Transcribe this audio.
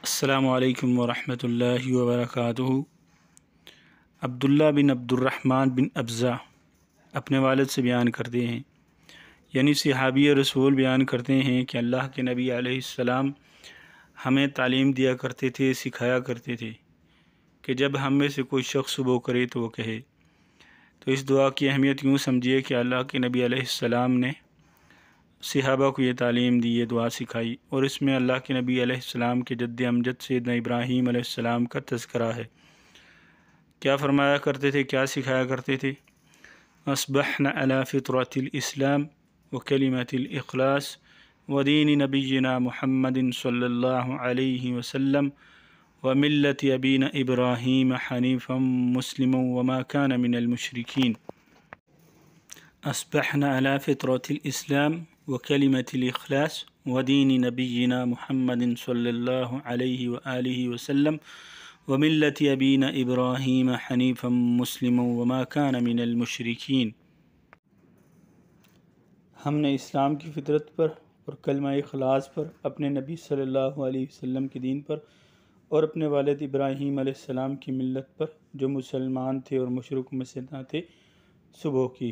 السلام علیکم ورحمۃ اللہ وبرکاتہ۔ عبداللہ بن عبد الرحمن بن ابزہ اپنے والد سے بیان کرتے ہیں، یعنی صحابی رسول بیان کرتے ہیں کہ اللہ کے نبی علیہ السلام ہمیں تعلیم دیا کرتے تھے، سکھایا کرتے تھے کہ جب ہم میں سے کوئی شخص صبح کرے تو وہ کہے۔ تو اس دعا کی اہمیت یوں سمجھیے کہ اللہ کے نبی علیہ السلام نے صحابہ کو یہ تعلیم دی، یہ دعا سکھائی، اور اس میں اللہ کے نبی علیہ السلام کے جد امجد سیدنا ابراہیم علیہ السلام کا تذکرہ ہے۔ کیا فرمایا کرتے تھے، کیا سکھایا کرتے تھے؟ اصبحنا علی فطرۃ الاسلام وکلمۃ الاخلاص ودین نبینا محمد صلی اللہ علیہ وسلم وملت ابینا ابراہیم حنیفا مسلما وما کان من المشرکین۔ اصبحنا علی فطرۃ الاسلام وکلمۃ الاخلاص ودین نبینا محمد صلی اللہ علیہ وآلہ وسلم وملت ابینا ابراہیم حنیفا مسلما وما کان من المشرکین۔ ہم نے اسلام کی فطرت پر اور کلمہ اخلاص پر، اپنے نبی صلی اللہ علیہ وسلم کے دین پر، اور اپنے والد ابراہیم علیہ السلام کی ملت پر، جو مسلمان تھے اور مشرک میں سے نہ تھے، صبح کی۔